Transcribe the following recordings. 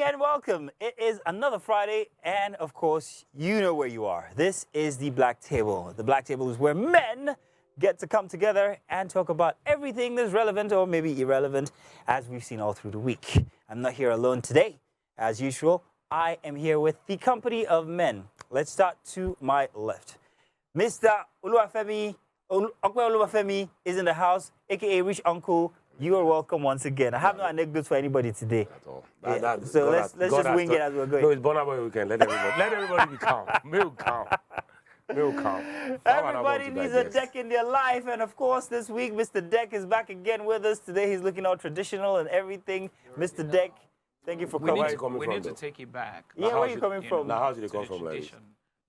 evening and welcome. It is another Friday, and of course, you know where you are. This is the Black Table. The Black Table is where men get to come together and talk about everything that's relevant or maybe irrelevant, as we've seen all through the week. I'm not here alone today. As usual, I am here with the company of men. Let's start to my left. Mr. Oluwafemi is in the house, aka Rich Uncle. You are welcome once again. I have no anecdotes for anybody today. At all. So let's just wing it as we're going. No, it's Bonner weekend. Let everybody be calm. Milk calm. Everybody needs a deck in their life, and of course, this week, Mr. Deck is back again with us. Today, he's looking all traditional and everything. Mr. Deck, thank you for coming. We need to take it back. Yeah, where are you coming from? Now, how did it come from, ladies?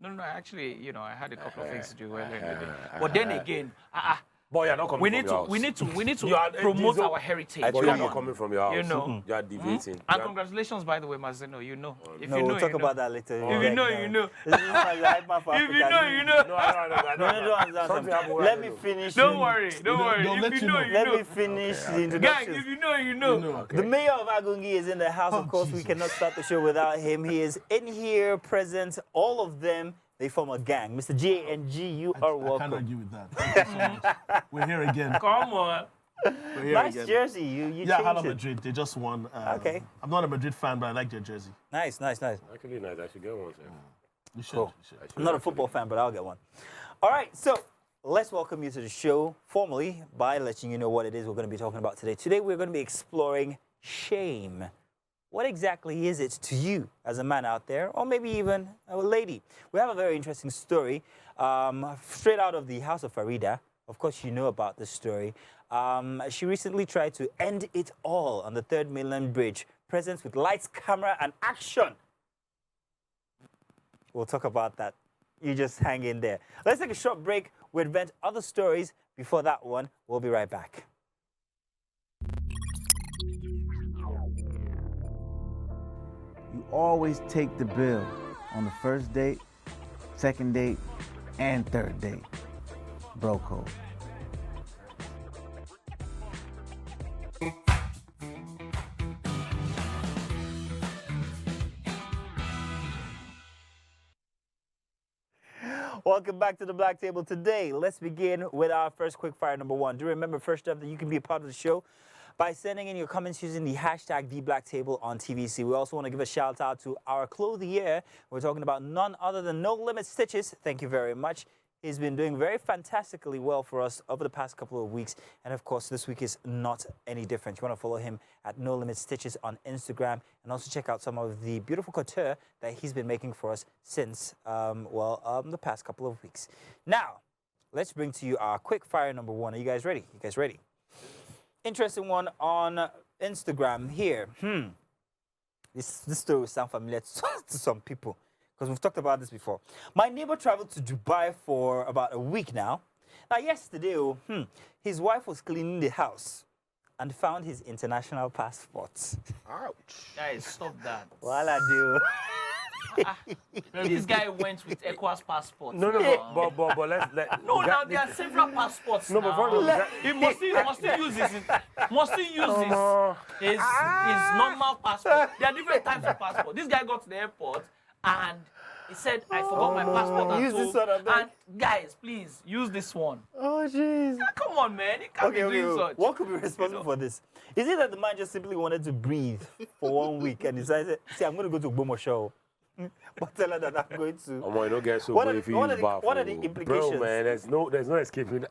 No, actually, I had a couple of things to do earlier in the day. But then again, Boy, you're not coming from your house. we need to promote our heritage. But you're not coming from your house. You know. You are deviating. And congratulations, by the way, Mazeno. If No, you we'll know, talk you about know. that later. If you know, you know. This is like the hype man for If you Africa. know, you know. No, Let me finish. Don't worry. If you know, you Let know. me finish the Guys, introduction. if you know, you know. Okay. The mayor of Agungi is in the house. Of course, we cannot start the show without him. He is in here, present. All of them, they form a gang. Mr. J&G, you are I can't welcome. argue with that. Thank you so much. We're here again. Come on. We're here Nice again. jersey. You Yeah, changed Hala it. Madrid. They just won. Okay. I'm not a Madrid fan, but I like their jersey. Nice. Actually, nice. I should get one, sir. You should. Cool. You should. I'm not a football fan, but I'll get one. All right, so let's welcome you to the show formally by letting you know what it is we're going to be talking about today. Today, we're going to be exploring shame. What exactly is it to you as a man out there, or maybe even a lady? We have a very interesting story straight out of the house of Farida. Of course, you know about this story. She recently tried to end it all on the 3rd Mainland Bridge. Presence with lights, camera, and action. We'll talk about that. You just hang in there. Let's take a short break. We'll invent other stories. Before that one, we'll be right back. You always take the bill on the first date, second date, and third date. Bro code. Welcome back to the Black Table. Today, let's begin with our first quick fire number one. Do remember, first up, that you can be a part of the show by sending in your comments using the hashtag #TheBlackTable on TVC. We also want to give a shout out to our clothier. We're talking about none other than No Limit Stitches. Thank you very much. He's been doing very fantastically well for us over the past couple of weeks. And of course, this week is not any different. You want to follow him at No Limit Stitches on Instagram, and also check out some of the beautiful couture that he's been making for us since, the past couple of weeks. Now, let's bring to you our quick fire number one. Are you guys ready? Interesting one on Instagram here. This story will sound familiar to some people, because we've talked about this before. My neighbor traveled to Dubai for about a week now. Now, yesterday, his wife was cleaning the house and found his international passport. Ouch. Guys, stop that. What I do? This guy went with ECOWAS passport. No, but let's No, now there are several passports. No, but for he must still use his normal passport. There are different types of passport. This guy got to the airport and he said, "I forgot my passport." Use this one, I beg. And guys, please use this one. Oh, jeez. Come on, man. You can't be doing such. What could be responsible for this? Is it that the man just simply wanted to breathe for 1 week and decided, see, I'm going to go to Bomo show, but tell her that I'm going to. You don't get so What good are if the- you what use are the- bath. what are the implications? Bro, man, there's no escaping.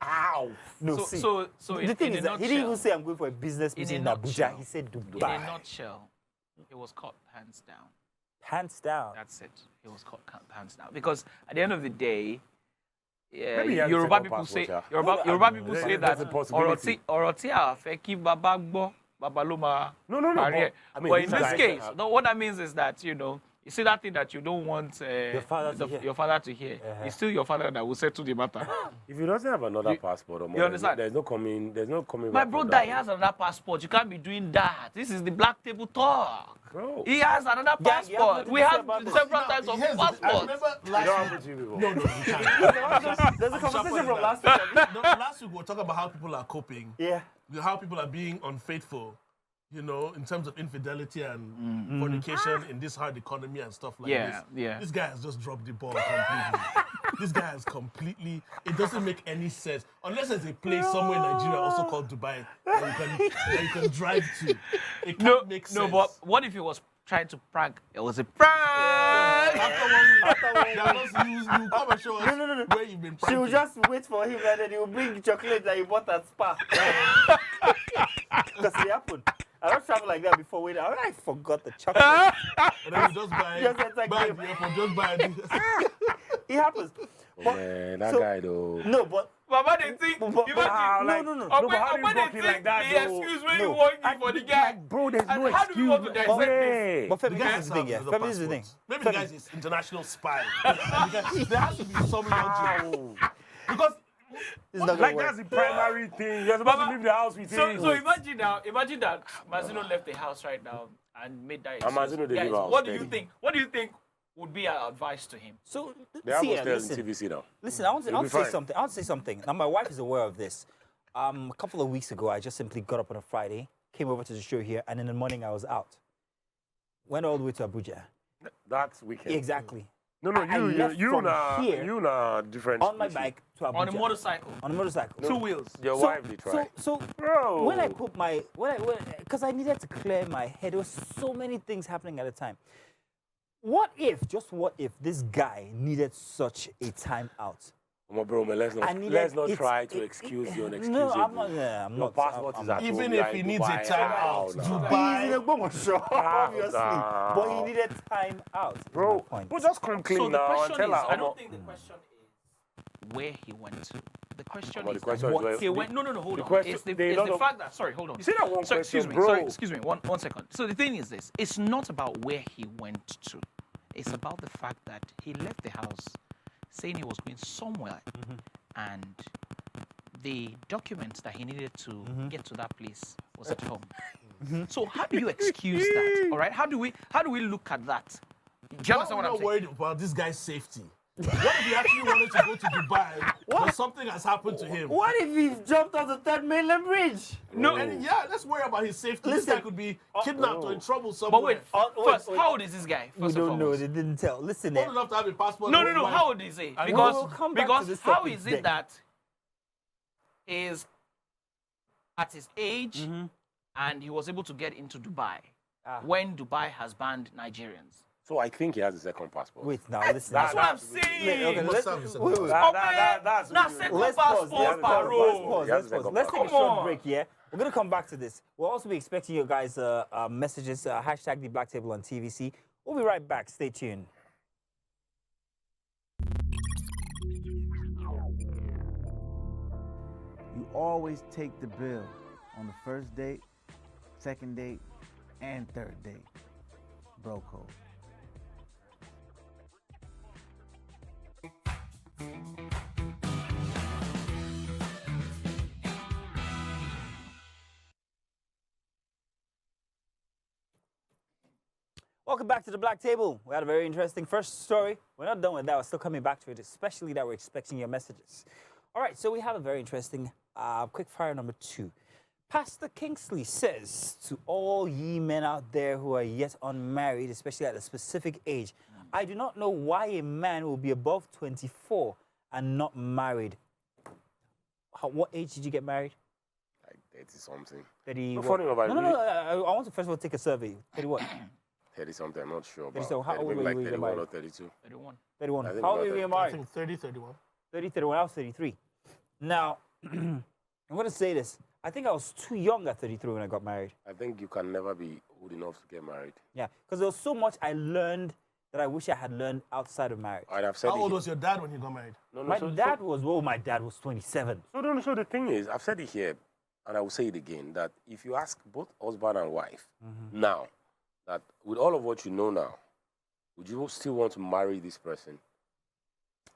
Ow. No, So, see. so, so the in, thing in is a that he didn't even nutshell, say I'm going for a business meeting in Abuja. nutshell. He said in Dubai. a nutshell, it was caught hands down. Hands down. That's it. It was caught hands down. Because at the end of the day, Maybe he has a Yoruba second people say passport, yeah. Yoruba people say There's that a possibility. ọ̀rọ̀ tí a fẹ́ kí bàbá gbọ́, bàbá ló máa No, parí ẹ̀. but, I mean, But in this this guy- case, what that means is that, you see that thing that you don't want father to hear. It's still your father that will settle the matter. If he doesn't have another passport or more, you understand? There's no coming My back from brother, that. he has another passport. You can't be doing that. This is the Black Table talk. Bro. He has another Yeah, you have passport. nothing We to say have about this. several types of Here's the thing. I passports. remember You don't last have week. to you people. No, you can't. There's a conversation from last No, week. last week we were talking about how people are coping, Yeah. how people are being unfaithful. you know, in terms of infidelity and fornication in this hard economy and stuff like Yeah, this. yeah. This guy has just dropped the ball completely. This guy has completely, it doesn't make any sense. Unless there's a place somewhere in Nigeria also called Dubai that you can drive to. It can't make sense. No, but what if he was trying to prank? It was a prank. After 1 week, you come and show us where you've been She will pranking. just wait for him and then he will bring chocolate that he bought at Spa. Because it happened. I don't travel like that before. Wait, I forgot the chocolate. And then you just buy, Just attack buy him. the airport, just buy this. It happens. But, Man, that so- guy though. no, but Mama, they think. But- Imagine. no, no, no. No, but how do you They block him think like that, the though? excuse when No. you want you for the guy. Like, bro, there's And no how do we excuse. want to dissect this? Yeah. but Femi, The this guy is the thing, yeah. has Femi, this is the thing. passports. Maybe the guy is international spy. There has to be some logic. Because It's not gonna Like work. that's the primary thing. You're supposed to leave the house with him. So imagine that Mazino left the house right now and made that. And Mazino excuse. dey leave house What do you steady. think? What do you think would be our advice to him? So, They have see, hostels in listen. TVC now. Listen, I want to You'll be say fine. something. I want to say something. Now, my wife is aware of this. A couple of weeks ago, I just simply got up on a Friday, came over to the show here, and in the morning I was out. Went all the way to Abuja. That's wicked. Exactly. No, I left from here you na different. On my species. bike to Abuja. On a motorcycle, On a motorcycle. 2 wheels. Your wife did try. So Bro. when I put my because I needed to clear my head, there was so many things happening at the time. What if this guy needed such a time out? Come on, bro, man, let's I not, needed- let's not it's- try to it- excuse it- you No, inexcusable. I'm not. Yeah, I'm Your not. passport I'm is not. at even home, if you're he in needs a Dubai. time How out, now? He's in a Ogbomoso, obviously, now? but he needed time out. is my Bro, point. well, just come clean So the now and question tell is, her. I don't think the question is where he went to. The question But the is question is what where- he went. No, hold the on. question- It's the, they it's don't the know- fact that. Sorry, hold on. You say that one Sorry, question, excuse me. bro. Sorry, excuse me. One second. So the thing is this: it's not about where he went to. It's about the fact that he left the house saying he was going somewhere, and the documents that he needed to get to that place was at home. So how do you excuse that? All right. How do we look at that? Do you why understand are we what I'm not saying? worried about this guy's safety? What if he actually wanted to go to Dubai, but something has happened to him? What if he jumped off the third mainland bridge? No. And yeah, let's worry about his safety. This Listen, guy could be kidnapped or in trouble somewhere. But wait, wait, first, wait. how old is this guy? We First and don't know. foremost? They didn't tell. Listen, Old enough to have a passport. No, and a wife. How old is he? And Because we'll come back to this how topic is it then. that is at his age and he was able to get into Dubai when Dubai has banned Nigerians? So I think he has a second passport. wait, now listen. That's what I'm That's- saying. Okay, must let's, have a wait, wait. That's Now what second Let's pause. passport, Let's pause. parole. Let's pause. He has Let's a pause. second Let's take a passport. short Come break. Yeah, we're gonna come back to this. We'll also be expecting you guys messages. Hashtag the Black Table on TVC. We'll be right back. Stay tuned. You always take the bill on the first date, second date, and third date. Bro code. Welcome back to the Black Table. We had a very interesting first story. We're not done with that. We're still coming back to it, especially that we're expecting your messages. All right, so we have a very interesting quick fire number 2. Pastor Kingsley says to all ye men out there who are yet unmarried, especially at a specific age, I do not know why a man will be above 24 and not married. What age did you get married? Like 30 something. 30. No, what? funny enough, I No, really- I want to first of all take a survey. 30 what? 30 something, I'm not sure. 30, But so how old maybe were like you when you 31 or married? 32. 31. 31. I think How old about were you that. I married? think 30, 31. 30, 31. I was 33. Now, I'm going to say this. I think I was too young at 33 when I got married. I think you can never be old enough to get married. Yeah, because there was so much I learned that I wish I had learned outside of marriage. I'd have said How it old here. was your dad when you got married? No, My dad was 27. So the thing is, I've said it here, and I will say it again, that if you ask both husband and wife now, that with all of what you know now, would you still want to marry this person?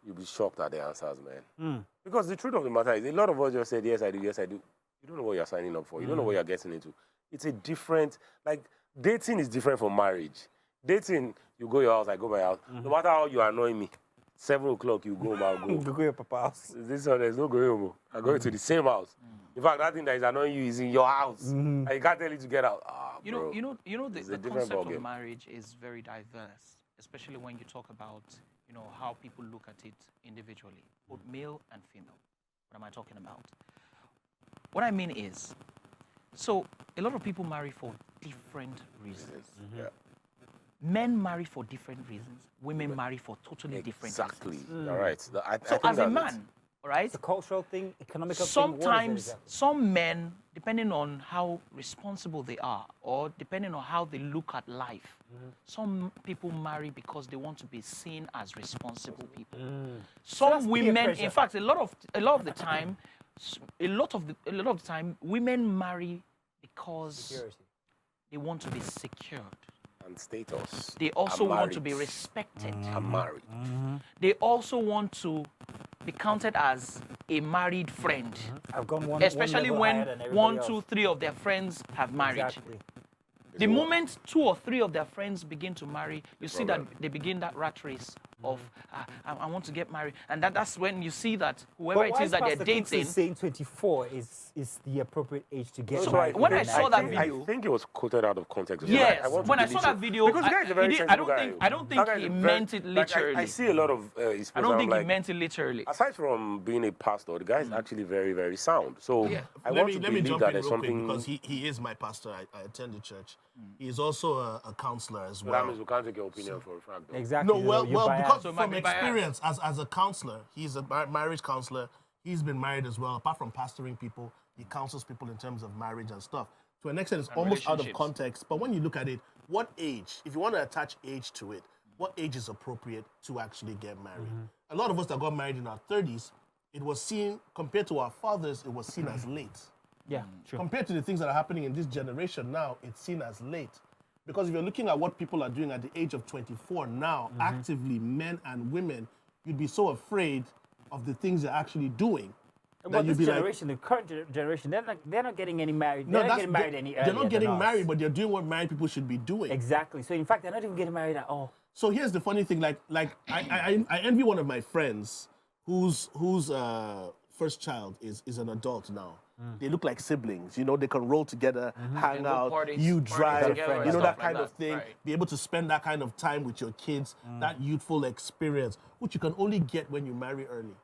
You'll be shocked at the answers, man. Because the truth of the matter is, a lot of us just said, yes, I do, yes, I do. You don't know what you're signing up for. You don't know what you're getting into. It's a different, like, dating is different from marriage. Dating, you go your house, I go my house. No matter how you annoy me, 7 o'clock, you go home, I'll go. Go to your papa's house. This one, there's no going home. I'm going to the same house. In fact, that thing that is annoying you is in your house. And you can't tell it to get out. Ah, You bro. know, It's a the different concept ballgame. of marriage is very diverse, especially when you talk about, how people look at it individually, both male and female. What am I talking about? What I mean is, so a lot of people marry for different reasons. Yeah. Men marry for different reasons. Women marry for totally different Exactly. reasons. You're right. I So think as a that's it. man, all right, It's a cultural thing, economical thing. What is it sometimes exactly? some men, depending on how responsible they are or depending on how they look at life, some people marry because they want to be seen as responsible people. that's Some peer women, pressure. in fact, a lot of the time, women marry because Security. they want to be secured. And status. They also I'm want to married. be respected. I'm married. They also want to be counted as a married friend. I've gone one Especially level when higher than everybody 1, else. 2, 3 of their friends have married. Exactly. The moment 2 or 3 of their friends begin to marry, you see that problem. they begin that rat race of, I want to get married. And that's when you see that whoever it is that they're dating. saying 24 is the appropriate age to get So married. when I for saw men. that think- video- I think it was quoted out of context. Yes, want to when I believe saw that so. video, Because the guy is a very I sensible don't guy. think- I don't think That guy is he a meant it I literally. see a lot of his I don't think like, he meant it literally. aside from being a pastor, the guy is actually very, very sound. So Yeah. I Let want me to believe jump that in there's real quick something. because he is my pastor. I attend the church. He is also a counselor as So that well. means we can't take your opinion for a fact. Though. Exactly. No, well, you're biased. because So it might from be biased. experience as a counselor, he's a marriage counselor. He's been married as well. Apart from pastoring people, he counsels people in terms of marriage and stuff. To an extent, it's almost out of relationships. context. But when you look at it, what age, if you want to attach age to it, what age is appropriate to actually get married? A lot of us that got married in our 30s, it was seen, compared to our fathers, it was seen as late. Yeah, true. Compared to the things that are happening in this generation now, it's seen as late. Because if you're looking at what people are doing at the age of 24 now, actively, men and women, you'd be so afraid of the things they're actually doing. But you'd this be generation, the current generation, they're not getting any married. No, They're not that's, getting married any earlier. they're not getting than us. married, but they're doing what married people should be doing. Exactly. So in fact, they're not even getting married at all. So here's the funny thing, I envy one of my friends whose first child is an adult now. They look like siblings, they can roll together, hang go out, parties- you parties drive, together and that stuff like kind of that, thing. right. Be able to spend that kind of time with your kids, that youthful experience, which you can only get when you marry early.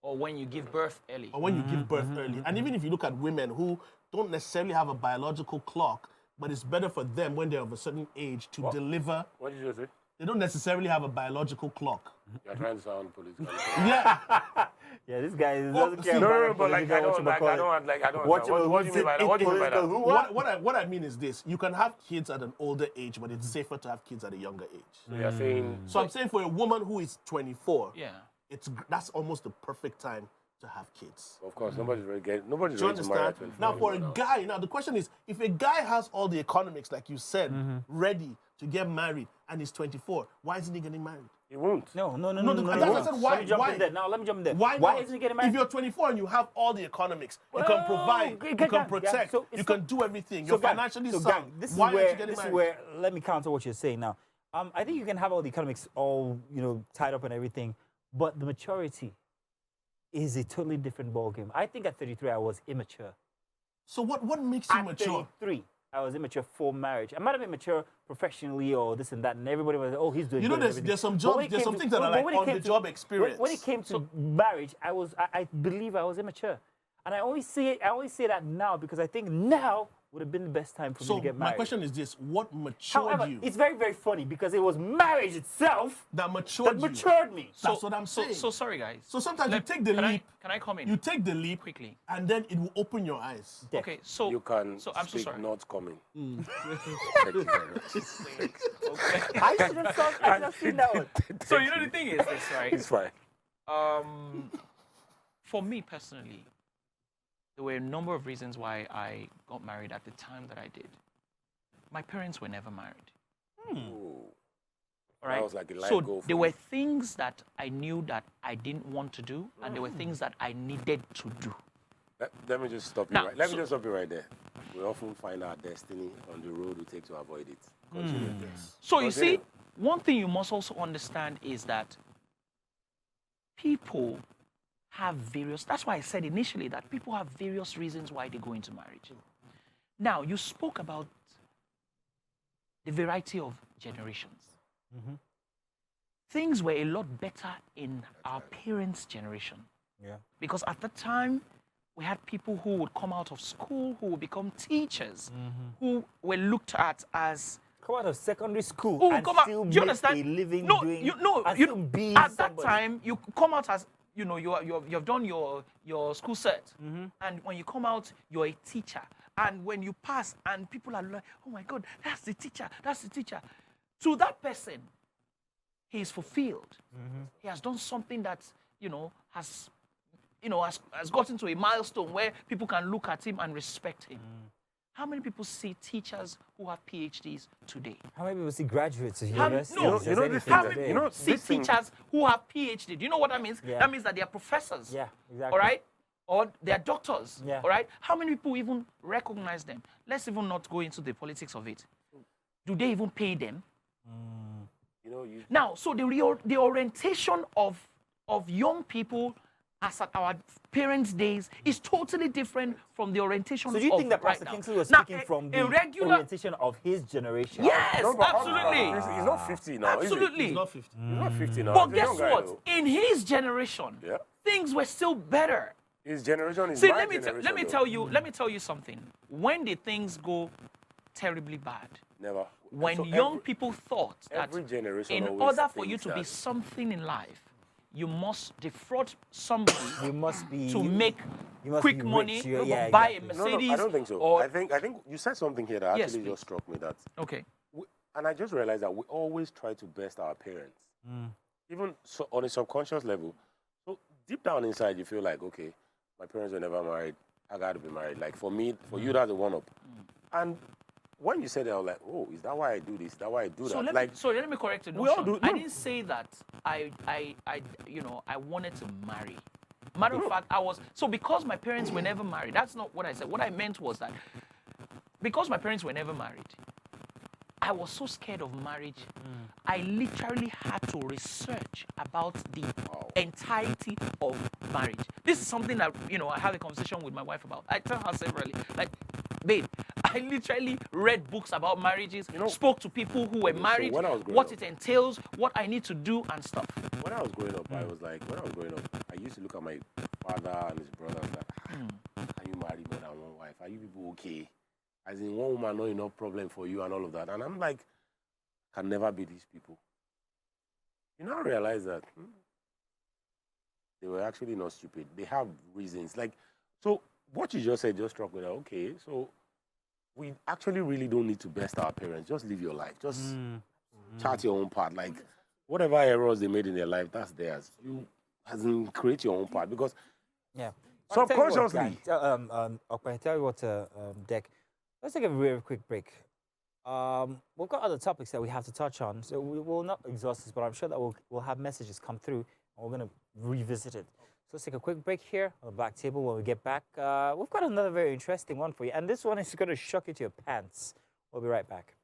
Or when you give birth early. Or when you give birth early. And even if you look at women who don't necessarily have a biological clock, but it's better for them when they're of a certain age to deliver. What did you say? They don't necessarily have a biological clock. You're trying to sound political. Yeah. Yeah, this guy Oh, doesn't see, care No, about no, the but like political, I don't What understand. What do you mean by that? What do you mean by that? What I mean is this. You can have kids at an older age, but it's safer to have kids at a younger age. So you're saying So I'm saying for a woman who is 24, Yeah. that's almost the perfect time to have kids. of course nobody's ready Do you to marry at understand? 24 Now, for a anymore guy, the question is, if a guy has all the economics, like you said, ready to get married, and he's 24, why isn't he getting married? He won't. No. that's what I said, why? Let me jump Why? in there. Now, let me jump in there. Why Why not? isn't he getting married? If you're 24 and you have all the economics, you can Well, provide, okay, you gang, can yeah. protect, So it's you can not- do everything. So You're gang, financially so sound. gang, this is Why aren't where you getting this is married? where let me counter what you're saying now. I think you can have all the economics all tied up and everything, but the maturity is a totally different ballgame. I think at 33 I was immature. So what makes you At mature? 33 I was immature for marriage. I might have been mature professionally or this and that, and everybody was oh he's doing. You know, good and there's some everything. But when jobs, it there's came some to- things that but are like when it on came the to- job experience. When it came to marriage, I believe I was immature, and I always say that now because I think now would have been the best time for me So to get married. my question is this: what matured However, you? it's very, very funny because it was marriage itself That matured that you. matured me. That's what I'm saying. So sorry, guys. So sometimes Let- you take the can leap. can I come in? You take the leap quickly. and then it will open your eyes. Yeah. Okay, so You can So I'm so speak sorry. not coming. Thank you very much. Okay. I should have seen that one. So you know the thing is this, right? It's fine. For me personally, there were a number of reasons why I got married at the time that I did. My parents were never married. Ooh. All right. was like a life so goal for there you. were things that I knew that I didn't want to do, and there were things that I needed to do. Let me just stop you Now, right. Let me so- just stop you right there. We often find our destiny on the road we take to avoid it. Continue. So you see, Continue. one thing you must also understand is that people have various, that's why I said initially that people have various reasons why they go into marriage. Now, you spoke about the variety of generations. Things were a lot better in our parents' generation. Yeah. Because at the time, we had people who would come out of school, who would become teachers, who were looked at as Come out of secondary school who and come out. still Do you make understand? a living No, doing. at and still be that somebody. time you come out as you've done your school cert, and when you come out you're a teacher, and when you pass and people are like, oh my God, that's the teacher, that's the teacher. To that person, he is fulfilled. He has done something that has gotten to a milestone where people can look at him and respect him. How many people see teachers who have PhDs today? How many people see graduates of How, university? no, as you know anything this how thing today? many people see this thing- teachers who have PhD? Do you know what that means? Yeah. That means that they are professors. Yeah, exactly. All right? Or they are doctors. Yeah. All right? How many people even recognize them? Let's even not go into the politics of it. Do they even pay them? Now, so the orientation of young people as at our parents' days is totally different from the orientation So do you of think that right Pastor now. Kingsley was Now, speaking from a the regular, orientation of his generation? yes, No, but absolutely. He's not 50 now. is he? Absolutely. He's not 50. He's not 50 now. But He's a guess young guy, what? though. In his generation, Yeah. things were still better. His generation is See, my let me generation, tell you something. When did things go terribly bad? Never. When So young every- people thought that every generation in always order for you thinks to be that- something in life, you must defraud somebody You must be to make you must quick be money, rich. Yeah, buy exactly. a No, Mercedes. I don't think so. Or, I think you said something here that Yes, actually please. just struck me that, okay. and I just realized that we always try to best our parents, even so on a subconscious level. So deep down inside, you feel like, okay, my parents were never married. I got to be married. Like for me, for you, that's a one-up. And when you said that, I was like, oh, is that why I do this? Is that why I do So that? let me correct the we all notion. do- I no. didn't say that I wanted to marry. Matter of fact, because my parents were never married. That's not what I said. What I meant was that because my parents were never married, I was so scared of marriage. I literally had to research about the entirety of marriage. This is something that I had a conversation with my wife about. I tell her severally, like, babe, I literally read books about marriages, spoke to people who were married, when I was growing what up- it entails, what I need to do and stuff. When I was growing up, I was like, when I was growing up, I used to look at my father and his brothers like, are you married more than one wife? Are you people okay? As in one woman, not enough problem for you and all of that. And I'm like, can never be these people. You now realize that they were actually not stupid. They have reasons. Like, so what you just said just struck me that, okay, so we actually really don't need to best our parents. Just live your life. Just chart your own path. Like, whatever errors they made in their life, that's theirs. You as in create your own path because Yeah. subconsciously. I tell you what, Deck. Let's take a very quick break. We've got other topics that we have to touch on, so we will not exhaust this, but I'm sure that we'll have messages come through, and we're going to revisit it. So let's take a quick break here on the Black Table. When we get back, we've got another very interesting one for you, and this one is going to shock you to your pants. We'll be right back.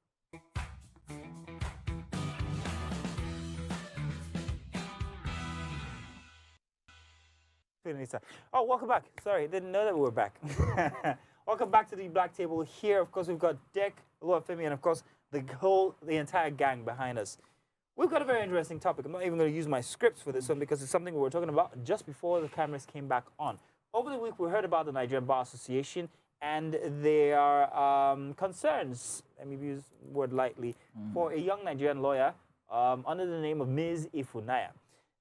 Oh, welcome back. Sorry, didn't know that we were back. Welcome back to the Black Table. Here, of course, we've got Dek, Oluwafemi, and of course, the entire gang behind us. We've got a very interesting topic. I'm not even going to use my scripts for this one because it's something we were talking about just before the cameras came back on. Over the week, we heard about the Nigerian Bar Association and their concerns, let me use the word lightly, for a young Nigerian lawyer under the name of Ms. Ifunaya.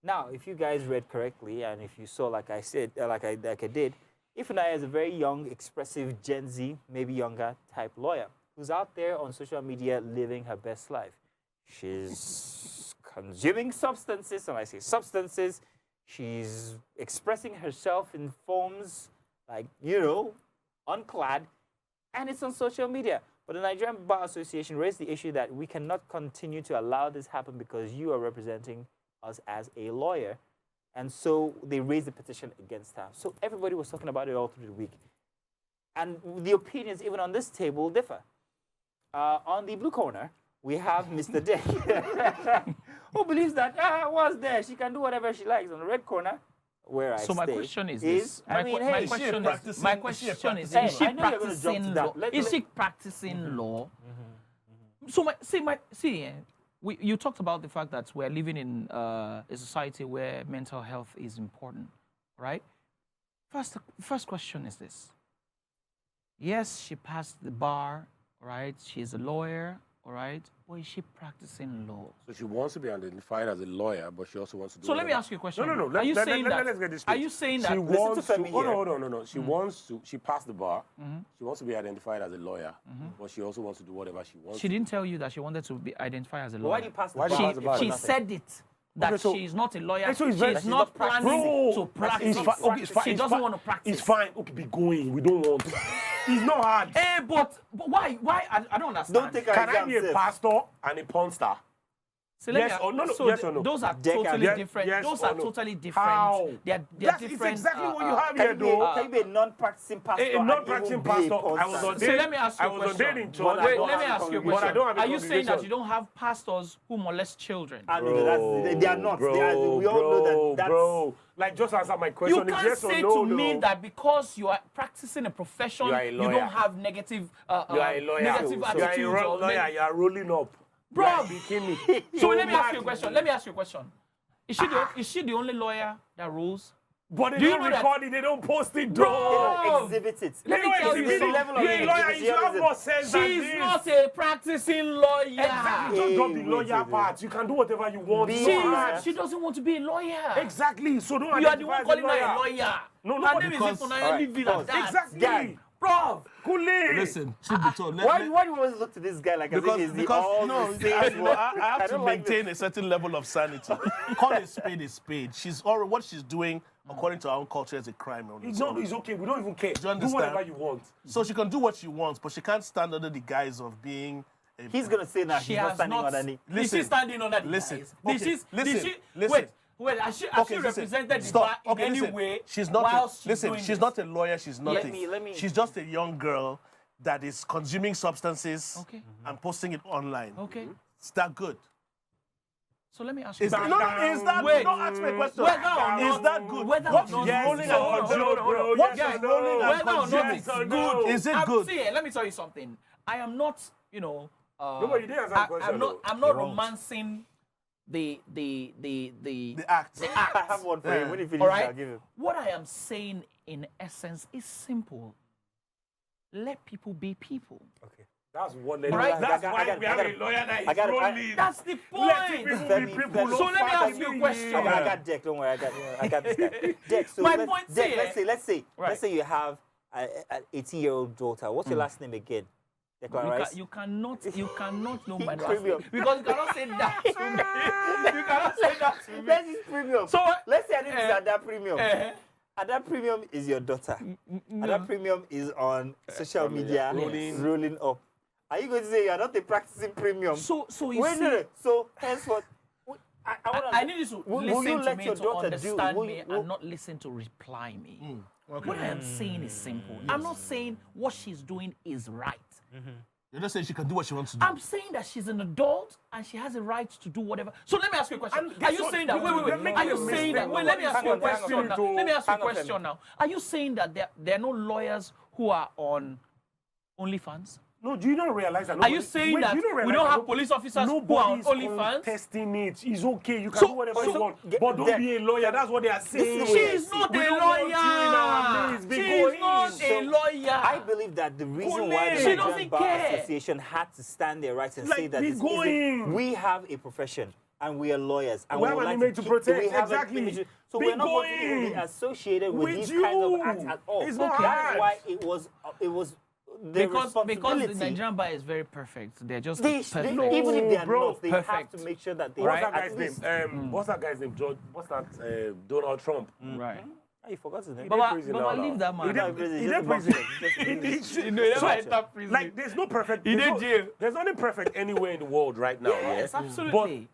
Now, if you guys read correctly, and if you saw, like I said, like I did, Ifunaya is a very young, expressive Gen Z, maybe younger type lawyer who's out there on social media living her best life. She's consuming substances, and I say substances, she's expressing herself in forms like, unclad, and it's on social media. But the Nigerian Bar Association raised the issue that we cannot continue to allow this happen because you are representing us as a lawyer. And so they raised a petition against her. So everybody was talking about it all through the week. And the opinions, even on this table, differ. On the blue corner, we have Mr. Dick, who believes that, was there, she can do whatever she likes. On the red corner, where I So stay. my question is this. I mean, hey, my is she question practicing- my is she a question is, practicing is she lawyer? I know you're gonna jump to practicing that. law? Let- Is let- she practicing law? So you talked about the fact that we're living in a society where mental health is important, right? First question is this. Yes, she passed the bar, right? She's a lawyer, all right? Or is she practicing law? So she wants to be identified as a lawyer, but she also wants to do So let me whatever. ask you a question. No. Are you saying that? Let's get this Are straight. you saying She that? wants to, Femi here. hold on, no. She wants to, she passed the bar. She wants to be identified as a lawyer, but she also wants to do whatever she wants. She didn't tell you that she wanted to be identified as a lawyer. Why do you pass the Why do you bar? pass the bar? She Nothing. said it. That Okay, so- she's not a lawyer. So it's very- she's she's not not practicing. planning to Bro, practice. it's fine. She doesn't want to practice. It's fine. Okay, be going. We don't want. It's not hard. But why? I don't understand. Don't take her Can I exam be a safe. pastor and a porn star? So let me Yes ask- or no, no, so yes or no? Those are Deck and- totally Yes- different. yes Those or are no? totally different. How? They're It's different. exactly what you have Can here, you be, though. can you be a non-practicing pastor? A and non-practicing even be a pastor. porn I was star? on So let me ask you I a was question. ordained in church. But I Wait, don't let me have a ask you a congregation. But I question. don't have a Are you saying that congregation. you don't have pastors who molest children? I know that's, they are not. They are, we all know that. That's, Bro, like just answer my question. You It's can't yes or say no, to me no. that because you are practicing a profession, You are a you lawyer. don't have negative, You are a lawyer. negative You are attitudes. a or lawyer. You are rolling up. Bro. You are bikini. So let me ask mad. you a question. Is she the only lawyer that rules? But they Do you don't know that- record it. They don't post it, Bro. though. they don't exhibit it. Let me They tell don't you exhibit something. it. level of You're a lawyer. You should have individualism. more sense than She's this. not a practicing lawyer. Exactly. Just drop the Hey, lawyer wait. part. You can do whatever you want. Be- It's She, not hard. she doesn't want to be a lawyer. Exactly. So don't You are the identify one as calling her a lawyer. No, Her nobody name is calls- Ifunanya. Alright, Leave it like pause. that. Exactly. Guy. Bro, Kule. Listen, truth be told, Why do you always look to this guy like as if because he's the because all no, the same I, you know, I have to don't like this. maintain a certain level of sanity. Call a spade a spade. She's already what she's doing, according to our own culture, is a crime. On It's its not. own. It's okay. We don't even care. you understand? whatever you want. So she can do what she wants, but she can't stand under the guise of being. A, He's gonna say now she he's not has standing not. underneath. Is Listen. she standing under the Listen. guys? Okay. Did she, Listen. Wait, has she listen. represented the Stop. bar in Okay, any listen. way? She's not. whilst she's Listen, doing she's this? not a lawyer. She's nothing. let me- She's just a young girl that is consuming substances Okay. and posting it online. Okay. Is that good? So let me ask you. Is a that, question. no, is that Wait. don't ask me a question. Whether or Is not- that good? whether What or she's not- Yes, rolling no, and consuming. bro. What Yes, she's no. rolling and Whether or not consuming. it's Yes or good. no? Is it good? See, let me tell you something. I am not, No, but you didn't answer the question, I'm though. not won't. romancing the The act. I have one for him. When he finishes, all right. I'll give him. What I am saying in essence is simple. Let people be people. Okay. That's one. Right. That's I why got- we I have got- a lawyer that is I got- rolling. That's the Let point. people Femi, be people. Femi. no So let me father ask you a be question. here. I got Deck. Don't worry, I got this guy. Deck. So My let's, point Deck, is- let's say you have an 18-year-old daughter. What's your last name again? Declan Rice. You cannot know my last Premium. name because you cannot say that to me. You cannot say that to me. That's his premium. So, let's say I didn't at that premium. eh. And that premium is your daughter. And that premium is on social media, rolling up. Are you going to say you're not a practicing premium? So you Wait, see, no. So henceforth, I need you to will listen you to let me your to daughter understand do? me and not listen to reply me. What I am saying is simple. I'm not saying what she's doing is right. You're not saying she can do what she wants to do. I'm saying that she's an adult and she has a right to do whatever. So let me ask you a question. And Are guess you what? saying that? Wait. They're making Are you a saying mistake. that? Wait, let me ask you a Hang on, question now. Femi. Let me ask you a Hang on, question Femi. now. Are you saying that there are no lawyers who are on OnlyFans? No, do you not realize that? Are you saying that we don't have police officers who are on Nobody's OnlyFans? testing it. It's okay. You can So- do whatever so- you want. get- But don't Deck. be a lawyer. That's what they are saying. is what I She's not We a don't want you in our lawyer. midst. Be She's going. not a So- lawyer. I believe that the reason why the She Nigerian doesn't Bar care. Association had to stand their rights and Like, say that be this going. isn't, we have a profession and we are lawyers and We we have would an like image to keep- protect. we have an Exactly. image- so Be we're not going to be going. associated with With these you. kinds of acts at all. It's not That's hard. why it was their because the responsibility. Nigerian bar is very perfect. They're just They, perfect. even if they are bro, not, they have perfect. to make sure that they What's have that at guy's least- name? What's that guy's name? George. What's that? Donald Trump. Right. Ah, you forgot his name. He Baba, did prison Baba, now. leave that man. He No, did prison, he just did a prison. boxer, just a He prison. did- No, he never So, entered prison. Like, there's no perfect. He there's did no- jail. There's nothing perfect anywhere in the world right now. Yes, yeah? absolutely.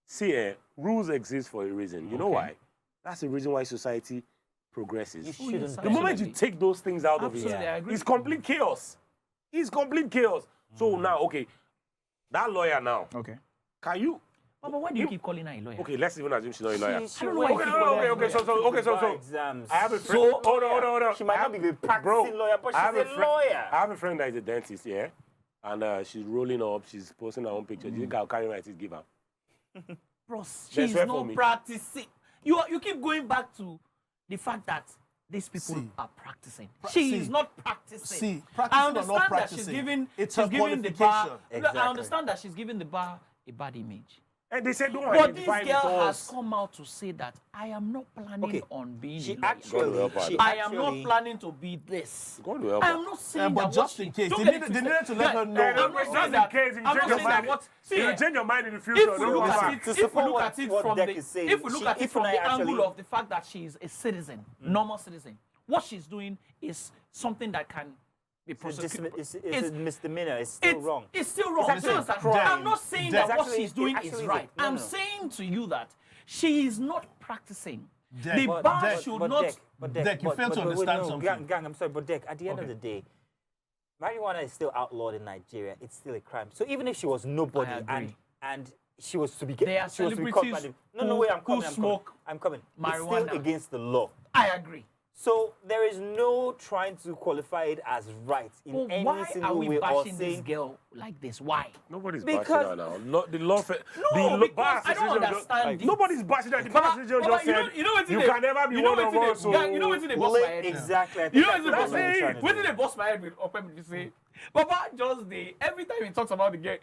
See, rules exist for a reason. You know why? That's the reason why society progresses. You shouldn't. yes, The moment you absolutely. take those things out of Absolutely, I it, agree it's with you. complete chaos. It's complete chaos. So now, okay, that lawyer now, Okay. can you But why do you keep calling her a lawyer? Okay, let's even assume she's not a lawyer. She don't know went why to you college keep Okay, so bar exams. I have a friend. So- Hold on. She might not be a practicing Bro, lawyer, but I have she's a lawyer. I have a friend that is a dentist, yeah, and she's rolling up. She's posting her own picture. Do you think I'll carry my teeth, give her? Bros, Then she's swear for not me. practicing. You keep going back to the fact that these people See. are practicing. She is see. not practicing. See, I practicing or understand not that practicing, she's giving, it's she's her giving the bar. qualification. Look, Exactly. I understand that she's giving the bar a bad image. And they said, don't But this identify girl with has us. come out to say that I am not planning Okay. on being She a lawyer. actually, I am not planning to be this. God will help I her. am not saying but that just what in case, don't they get it needed twisted. to let her know. I'm not Just saying in that. case, if you I'm change not your saying that mind, what. if you change your mind in the future, If don't we look come at back. it, To if we support look at it what from Deck the, is saying, if we look at it from Ifunaya the actually- angle of the fact that she is a citizen, normal citizen, what she's doing is something that can be prosecuted. it's a misdemeanor. It's still wrong. It's still wrong. It's actually You understand? a crime. I'm not saying Deck. that what Actually- she's doing it actually is is a- right. no, I'm no. saying to you that she is not practicing. Deck. The But bar Deck- should but not. Deck, you fail to understand no, something. Gang, I'm sorry, but Deck, at the end of the day, marijuana is still outlawed in Nigeria. It's still a crime. So even if she was nobody I agree. and she was to be There are she was to be caught by celebrities no, wait, I'm who coming. I'm coming. smoke I'm coming. It's marijuana. still against the law. I agree. So there is no trying to qualify it as right in Well, any why are single we way or bashing this saying. girl like this? Why? Nobody's Because- bashing her now. The law, No, because I don't understand this. Nobody's bashing her. The bar Baba, association Baba, just said you know what's in you the- can never be you know one of what's in us. the- So you know what's in the boss my head? Exactly. I think You know that's what's in the what boss they're my trying head? to What's do. in the boss my head with open to say? Baba just every time he talks about the girl,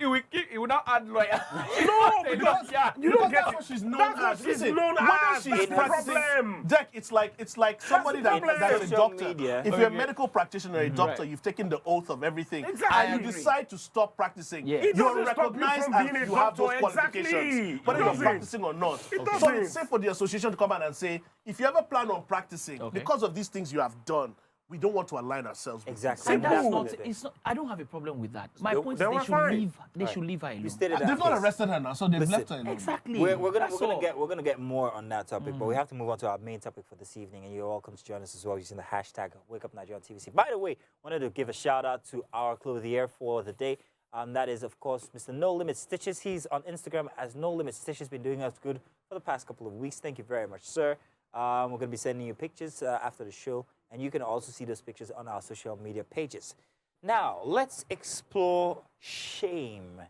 he will not add lawyer. No, because you don't Because get that's it. what she's known That's what as. she's Listen, known whether as. she's That's the practicing- problem. Deck, it's like somebody the that's a problem. doctor. Media. If you're a medical practitioner, a doctor, Right. you've taken the oath of everything, Exactly. and I you agree. decide to stop practicing. Yeah. It You're doesn't stop you recognized from as being a you have those doctor. qualifications, Exactly. whether It you're doesn't. practicing or not. It So doesn't. it's safe for the association to come out and say, if you ever plan on practicing, Okay. because of these things you have done, we don't want to align ourselves with Exactly. And you. that's Simple. not. It's not. I don't have a problem with that. My They- point is they they were should fine. leave. They should leave her alone. You stated They've that not case. arrested her now, so they've Listen, left her alone. Exactly. We're That's all. gonna get more on that topic, but we have to move on to our main topic for this evening, and you're welcome to join us as well using the hashtag Wake Up Nigeria on TVC. By the way, wanted to give a shout out to our clothier for the day. That is, of course, Mr. No Limit Stitches. He's on Instagram as No Limit Stitches. Been doing us good for the past couple of weeks. Thank you very much, sir. We're going to be sending you pictures after the show, and you can also see those pictures on our social media pages. Now, let's explore shame.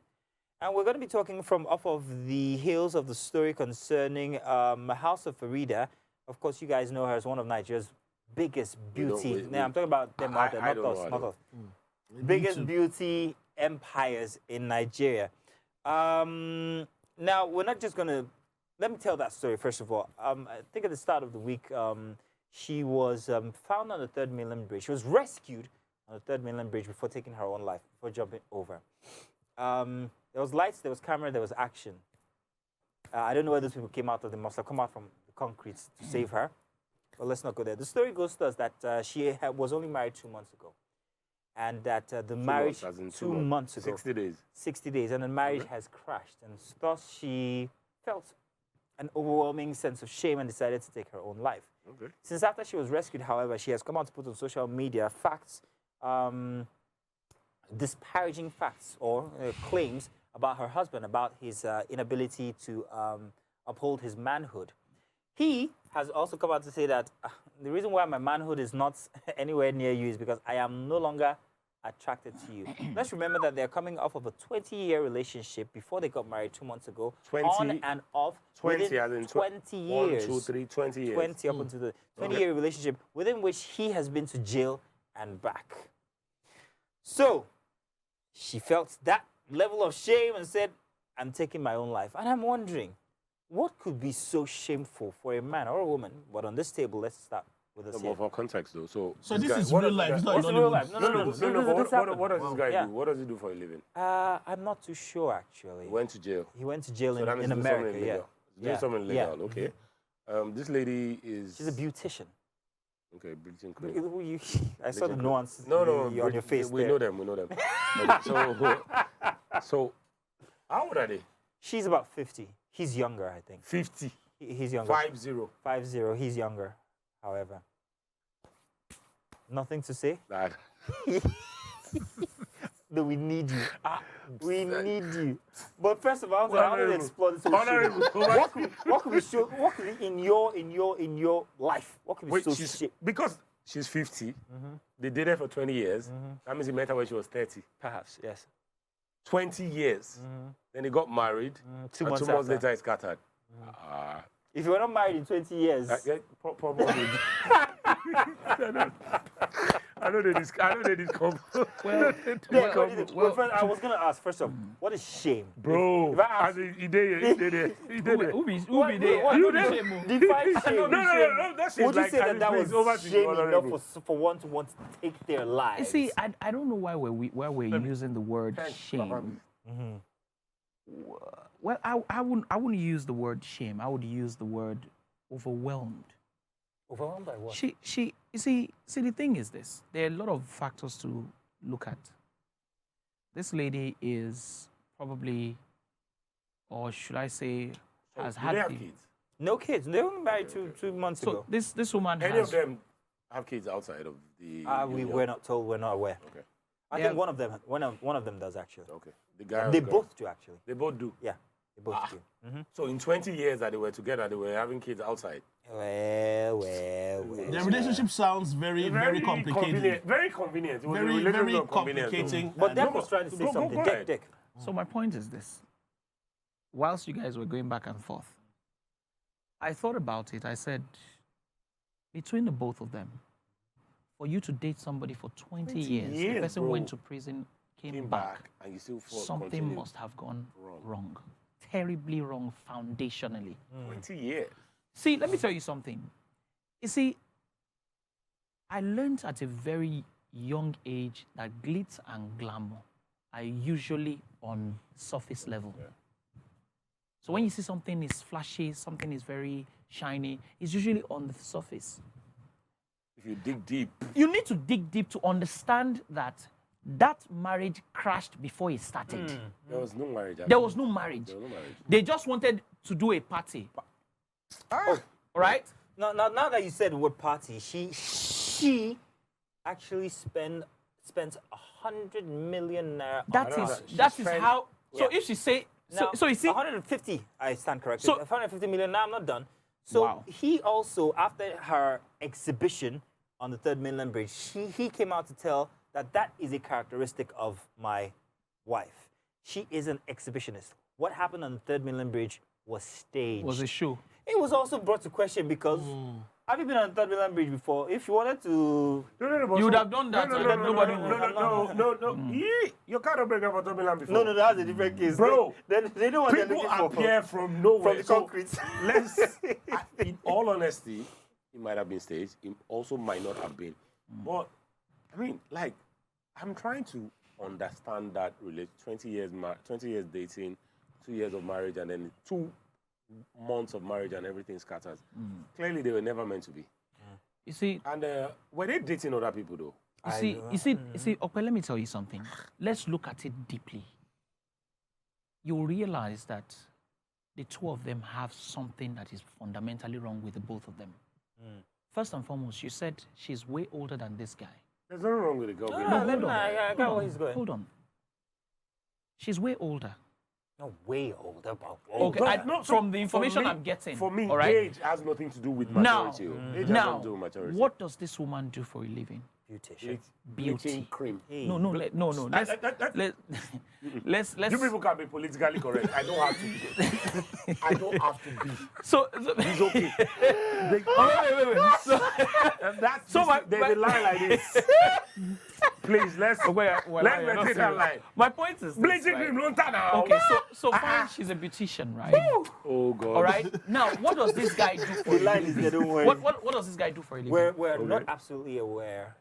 And we're going to be talking from off of the heels of the story concerning House of Farida. Of course, you guys know her as one of Nigeria's biggest beauty. Now, I'm talking about them out there, I not don't us, know, I not don't. us. Biggest beauty empires in Nigeria. Now, we're not just going to... Let me tell that story, first of all. I think at the start of the week, she was found on the 3rd Mainland Bridge. She was rescued on the 3rd Mainland Bridge before taking her own life, before jumping over. There was lights, there was camera, there was action. I don't know where those people came out of. They must have come out from the concrete to save her. But let's not go there. The story goes to us that she was only married 2 months ago. And that the marriage, months, as in 2 months ago. 60 days. 60 days, and the marriage Okay. has crashed. And thus she felt an overwhelming sense of shame and decided to take her own life. Okay. Since after she was rescued, however, she has come out to put on social media facts, disparaging facts or claims about her husband, about his inability to uphold his manhood. He has also come out to say that the reason why my manhood is not anywhere near you is because I am no longer attracted to you. Let's remember that they're coming off of a 20-year relationship before they got married 2 months ago. 20 on and off 20 within as in 20 1, years. 2, 3, 20 years. 20 up until the 20-year relationship within which he has been to jail and back. So she felt that level of shame and said, I'm taking my own life. And I'm wondering, what could be so shameful for a man or a woman? But on this table, let's start with us No, here. but for context though, so this guy- is what real does life, this it's guy- not What's real Nollywood. life? No, No, this but what happened. does this guy Yeah. do? What does he do for a living? I'm not too sure, actually. He went to jail. He went to jail So that means in he's doing America, something yeah. illegal. He's doing something yeah. illegal, okay. This lady is... She's a beautician. Okay, British queen. I saw the British nuance No, on your Brit- face we there. know them, we know them. Okay, so, how old are they? She's about 50. He's younger, I think. 50. He's younger. 5-0. 5-0. He's younger, however. Nothing to say? That. No, we need you. We need you. But first of all, I want to explore this whole shit. What could be so? What could be in your life? What could be so shit? Because she's 50. They dated for 20 years. That means he met her when she was 30. Perhaps, yes. 20 years. Then they got married. 2 and months 2 months after. later, he scattered. If you were not married in 20 years, Probably. I know they come. Well, first, I was gonna ask first off, what is shame? Bro, If I ask, he did it. Who be what- there? what- You what- there? define shame. No, that's Would you like, say that please, was over to you, shame enough honorable. for one to want to take their lives? You see, I don't know why we're using the word shame. Well, I wouldn't use the word shame. I would use the word overwhelmed. Overwhelmed by what? You see, the thing is this. There are a lot of factors to look at. This lady is probably, or should I say, has Do had they have the- kids? No kids. They were married two months So ago. this woman Any has of them have kids outside of the We're not told. We're not aware. Okay. I Yeah. think one of them does actually. Okay. The guy They and the girl. both do actually. They both do. Yeah, they both do. So in 20 years that they were together, they were having kids outside. Well. Their relationship sounds very complicated. Convenient. Very convenient. It was a Very, relationship very of convenience. complicating. But and- Deck was trying to say Go something. ahead. Deck. So my point is this. Whilst you guys were going back and forth, I thought about it. I said, between the both of them, for you to date somebody for 20 years, the years, person bro. went to prison, came back, and you still something continue. must have gone wrong. Terribly wrong foundationally. 20 years. See, let me tell you something. You see, I learned at a very young age that glitz and glamour are usually on surface level. So when you see something is flashy, something is very shiny, it's usually on the surface. If you dig deep, You need to dig deep to understand that marriage crashed before it started. there was no marriage. There was no marriage. There was no marriage. They just wanted to do a party. All right? Now that you said the word party, she actually spent 100 million naira. That is how. So Yeah. if she say, Now, so you see, 150. I stand corrected. So- 150 million. Now I'm not done. So Wow. he also, after her exhibition on the Third Mainland Bridge, he came out to tell that is a characteristic of my wife. She is an exhibitionist. What happened on the Third Mainland Bridge was staged. was a show. It was also brought to question because have you been on the Third Mainland Bridge before? If you wanted to, You would have done that, and then nobody would. No. You can't break up for Tomiland before. no, that's a different case. Bro, they know what they're People looking for appear from nowhere. from the So concrete. in all honesty, it might have been staged. It also might not have been. But I mean, like, I'm trying to understand that 20 years dating, 2 years of marriage, and then 2 months of marriage and everything scatters. Clearly, they were never meant to be. You see, And were they dating other people though? you see, okay, let me tell you something. Let's look at it deeply. You'll realize that the two of them have something that is fundamentally wrong with the both of them. First and foremost, you said she's way older than this guy. There's nothing wrong with the girl. being No, older. let me- I got where he's going. Hold on. She's way older. No, way older. About Okay, from the information for me- I'm getting. For me, all right? age has nothing to do with Now, maturity. Age has now, nothing to do with maturity. what does this woman do for a living? beautician. Beauty. Bleaching cream. No. Let's You people can be politically correct. I don't have to be. I don't have to be. So, It's okay. wait. So, That's So my- there's a line like this. Please, let's you're not maintain that serious. line. My point is this, Bleaching right? cream, don't turn now. Okay, so fine, she's a beautician, right? Oh God. All right. Now, what does this guy do for a The line living? is there, don't worry. What does this guy do for a living? We're not absolutely aware.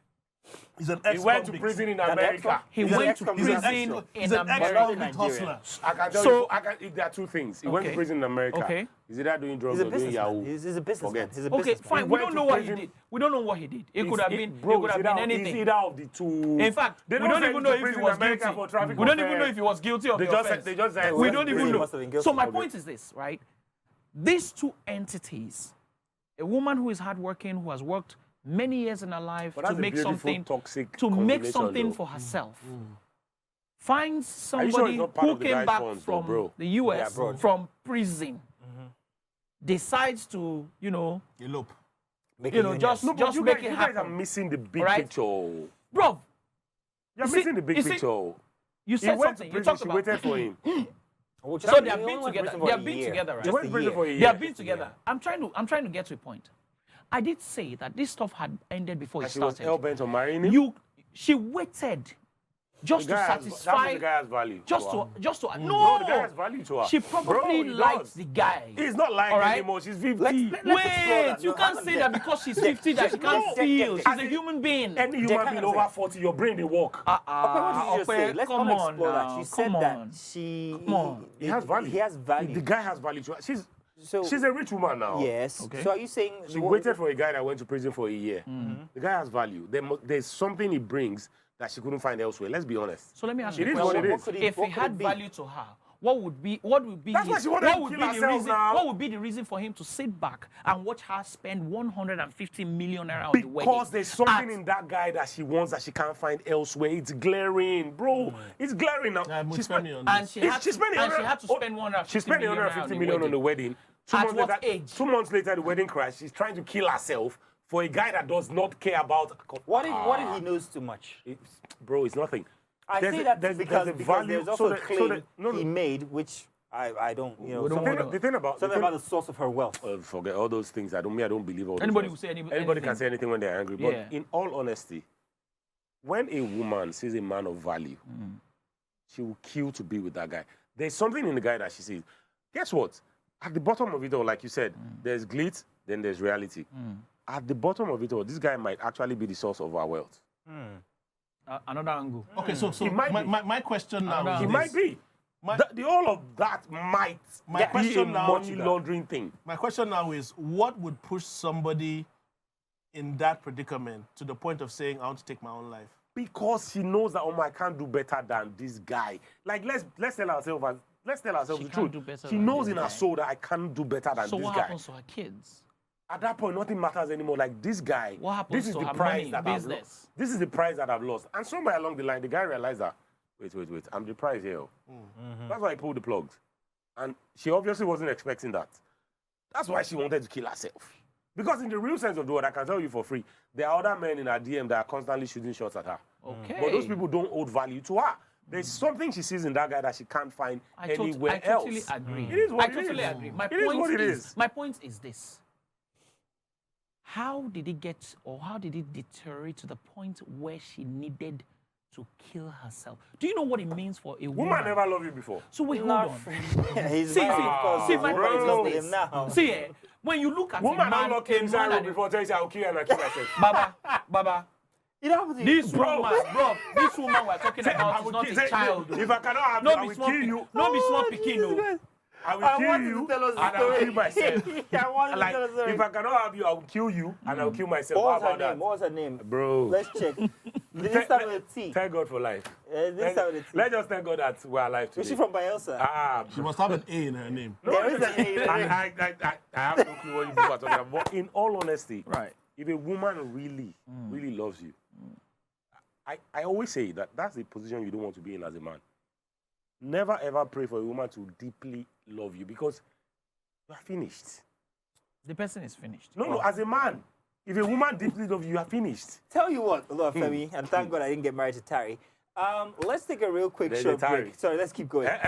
He's an He ex went to prison in America. He He's an went to ex-convict. prison He's in an America. ex-convict hustler. I can tell So- you, there are 2 things. He went to Okay. prison in America. Okay. Is either doing drugs He's a or doing businessman. Yahoo? He's a businessman. Forget. He's a Okay, businessman. fine. We went don't to know what he prison. did. We don't know what he did. It could have been. It could have been It's anything. either of the 2. In fact, They we don't don't say even he's know to if he prison in was America guilty. for traffic We don't even offense. know if he was guilty of They the just offense. they just said We don't even He know. must have been guilty. So my Okay. point is this, right? These 2 entities, a woman who is hardworking, who has worked many years in her life But to that's a make beautiful, something, toxic to make combination, something though. for herself. finds Are you sure somebody it's not part who of the came guy's back funds, from bro? the US, abroad. from prison, decides to, Elope. Make you a know, union. just No, but make it you guys are happen. missing the big Right? picture. Bro, You're You see- missing the big you see- picture. you He said went to something. You prison, talked she about. waited for him. Oh, So just- they have he been only went to together. prison They for have a been year. together, right? He went to prison for a They year. have been together. I'm trying to get to a point. I did say that this stuff had ended before it And she was started. hell-bent on marrying him. She waited just The to guy has- that satisfy, means the guy has value. just to her. to No, the guy has value to her. She Bro, probably he likes does. the guy. He's not lying All right? anymore. She's 50. Let's explore that. Wait, you No, can't hang say on that there. because she's 50 that she can't No. feel. She's As a in- human being. Any Jack, human hang being on a over sec. 40, your brain they work. What did you just say? Let's come on explore that. now, She said come that on. she. Come on. He has value. He has value. The guy has value to her. So She's a rich woman now. yes. Okay. So are you saying She waited for a guy that went to prison for a year. The guy has value. There's something he brings that she couldn't find elsewhere. Let's be honest. So let me ask It you a is what question. it What is. could If what he could had it be? value to her, what would be That's why she wanted to kill herself now. What would be the reason for him to sit back and watch her spend 150 million naira on the wedding? Because there's something At- in that guy that she wants that she can't find elsewhere. It's glaring, bro. It's glaring now. I'm She with spent- Femi on and this. she had to spent spend 150 She spent million 150 million on the wedding. 2 At months what later, age? 2 months later, the wedding crashed. She's trying to kill herself for a guy that does not care about. What if he knows too much? Bro, it's nothing. I There's say a- that there's- because, there's a because value- there's also so a the- so claim the- no, no. he made, which I don't, We don't something, wanna- The thing about something about the source of her wealth. forget all those things. I don't believe all those Anybody things. will say Anybody anything. can say anything when they're angry. But Yeah. in all honesty, when a woman sees a man of value, she will kill to be with that guy. There's something in the guy that she sees. Guess what? At the bottom of it all, like you said, there's glitz, then there's reality. At the bottom of it all, this guy might actually be the source of our wealth. Another angle. Okay, so He might be. my question now is He this. might be. All of that might My be a question now- money laundering thing. My question now is, what would push somebody in that predicament to the point of saying, I want to take my own life? Because she knows that, I can't do better than this guy. Like, let's tell ourselves She the can't truth. do better She than knows this in her guy. soul that I can't do better than So this what guy. happens to her kids? At that point, nothing matters anymore. Like, this guy, What happens this is to the her prize money, that I've business? lost. This is the prize that I've lost. And somewhere along the line, the guy realized that, wait, I'm the prize here. That's why he pulled the plugs. And she obviously wasn't expecting that. That's why she wanted to kill herself. Because in the real sense of the word, I can tell you for free, there are other men in her DM that are constantly shooting shots at her. Okay. But those people don't hold value to her. There's something she sees in that guy that she can't find anywhere I totally else. agree. It is what I it totally is. agree. My It is point what it is, is. my point is this. How did it get, or how did it deteriorate to the point where she needed to kill herself? Do you know what it means for a woman? Woman never loved you before. So wait, hold Not on. He's See, married, see, of course. see, His my woman point is is with this. him now. See, when you look at Woman a man, unlocked him inside room that- before telling you, I'll kill you and I'll kill myself. Baba, You know what this Bro. woman, bro, this woman we're talking about is not a child. If I cannot have you, No I be will small, kill you. no be small pikin, no. I will I kill want you you to tell us and the I will story. kill myself. I want you to Like, tell us the story. if I cannot have you, I will kill you and I will kill myself. What was How her about name? What was her name? that? Bro. Let's check. This time with a T. Thank God for life. This time with a T. Let's just thank God that we're alive today. Is she from Bielsa? Ah, She must have an A in her name. There is an A. I have no clue what you people are talking about. But in all honesty, Right. if a woman really loves you, I always say that that's the position you don't want to be in as a man. Never ever pray for a woman to deeply love you because you are finished. The person is finished. No, as a man, if a woman deeply loves you, you are finished. Tell you what, Femi, and thank God I didn't get married to Tari. Let's take a real quick There's short a Tari. break. Sorry, let's keep going. Let's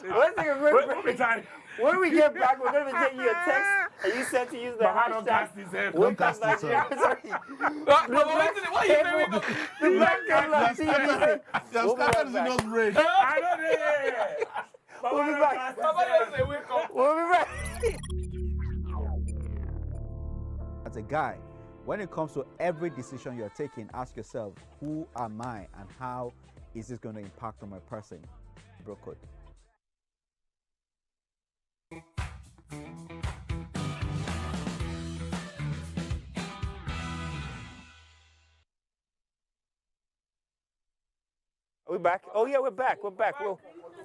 Let's take a quick break. When we get back, we're going to be taking your text, and you said to use the Mama don't hashtag cast his head. Wake Up cast his Nigeria. Sorry. Why are you very good? The Black Cable on TV. Your We'll be standard right is back. just rage. I don't know. We'll be Mama back. don't cast his head. Wake up. We'll be back. As a guy, when it comes to every decision you're taking, ask yourself, who am I and how is this going to impact on my person? Bro code. Are we back? Oh, yeah, we're back. We're back.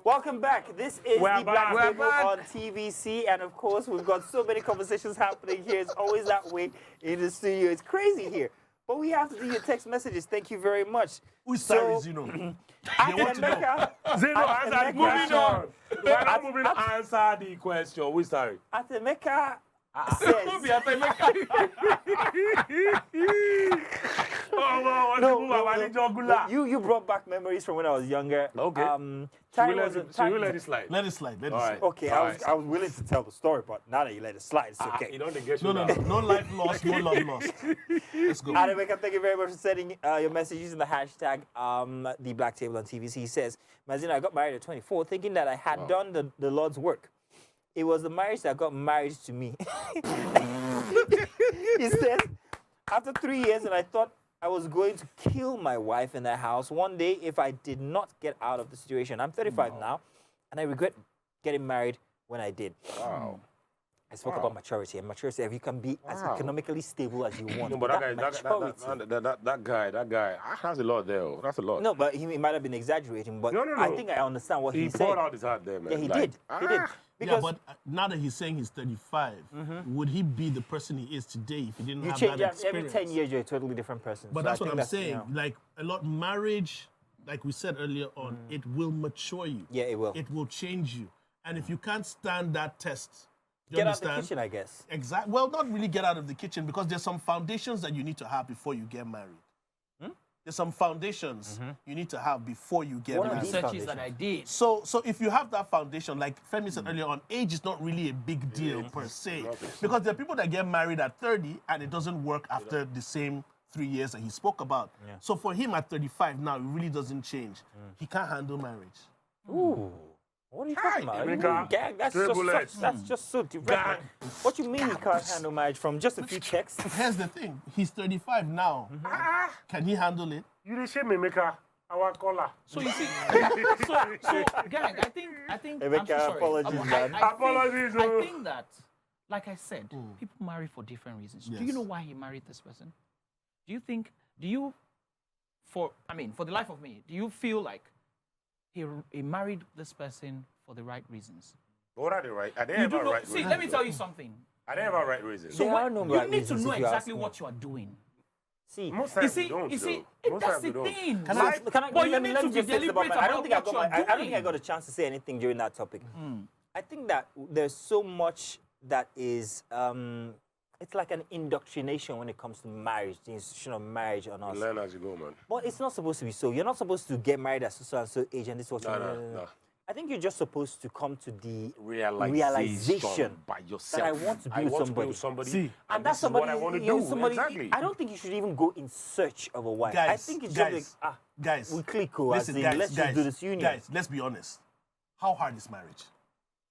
Welcome back. This is We're the Black back. Table on TVC. And of course, we've got so many conversations happening here. It's always that way in the studio. It's crazy here. But we have to do your text messages. Thank you very much. Who's So- sorry, Zeno? At want to know. Emeka, Zeno, At answer the Emeka- question. We're not moving on. Answer the question. We're sorry. At Emeka says, you brought back memories from when I was younger. Okay. Time Should we time- let it slide? Let it slide. Let it All slide. right. Okay, All right. I was willing to tell the story, but now that you let it slide, it's okay. You don't get No life lost, no love lost. Let's go. Ademeka, thank you very much for sending your message using the hashtag the Black Table on TVC. He says, Mazina, I got married at 24 thinking that I had done the Lord's work. It was the marriage that got married to me. He says, after 3 years and I thought I was going to kill my wife in the house one day if I did not get out of the situation. I'm 35 now and I regret getting married when I did. Wow. I spoke about maturity, and maturity, if you can be as economically stable as you want. No, but that guy, maturity. that's a lot there. Oh. That's a lot. No, but he might have been exaggerating, but No. I think I understand what he he said. poured out his heart there, man. Yeah, he Like, did. He did. Yeah, Because but now that he's saying he's 35, would he be the person he is today if he didn't you have change that every experience? 10 years, you're a totally different person. But So that's I what think I'm saying. you know, Like a lot marriage, like we said earlier on, it will mature you. Yeah, it will. It will change you. And if you can't stand that test, you Get out the understand? kitchen, I guess. Exactly. Well, not really get out of the kitchen because there's some foundations that you need to have before you get married. There's some foundations you need to have before you get What are married. these Researches that I did. So if you have that foundation, like Femi said earlier on, age is not really a big deal per se. Because there are people that get married at 30 and it doesn't work after the same 3 years that he spoke about. Yeah. So for him at 35 now, it really doesn't change. He can't handle marriage. Ooh. What are you talking about? Emeka, Gang, that's stray bullets. that's just so direct. Gang. What you mean he can't handle marriage from just a few texts? Here's the thing. He's 35 now. Can he handle it? You the shame, Emeka, our caller. So you see, so gang, I think I'm so Emeka, sorry. apologies, man. Apologies, I oh. think that, like I said, people marry for different reasons. Do you Yes. know why he married this person? For the life of me, do you feel like he married this person for the right reasons? What are they right? Are they You ever do know. right See, reasons? let me tell you something. Are they ever right reasons? So There are no you right need to reasons, know if you ask exactly me. what you are doing. See, Most You times see, we don't, you see, though. Most that's times we the don't. thing. Can I, But you let need me to just be say this about deliberate my- I don't think I about got what my, you are I don't think I doing. got a chance to say anything during that topic. I think that there's so much that is it's like an indoctrination when it comes to marriage, the institution of marriage on us. Learn as you go, man. But it's not supposed to be so. You're not supposed to get married at so and so age and this is what you No. I think you're just supposed to come to the Realization by yourself. that I want to be with to somebody. be with somebody. See, and this that's is what somebody. I want to you know, do. somebody. Exactly. I don't think you should even go in search of a wife. Guys, I think it's guys, just like Guys, we click, as listen, in, guys, let's guys, just do this union. Guys, let's be honest. How hard is marriage?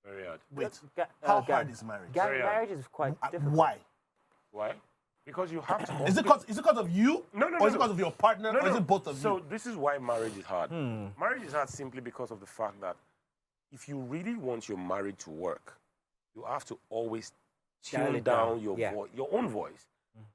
Very hard. Wait, Ga- how Ga- hard is marriage? Ga- Very hard. marriage is quite difficult. Why? Why? Because you have to. Is it because of you? No, Or is it because of your partner? No, Or is no. it both of So you? this is why marriage is hard. Marriage is hard simply because of the fact that if you really want your marriage to work, you have to always Dial tune it down down, your yeah. your own voice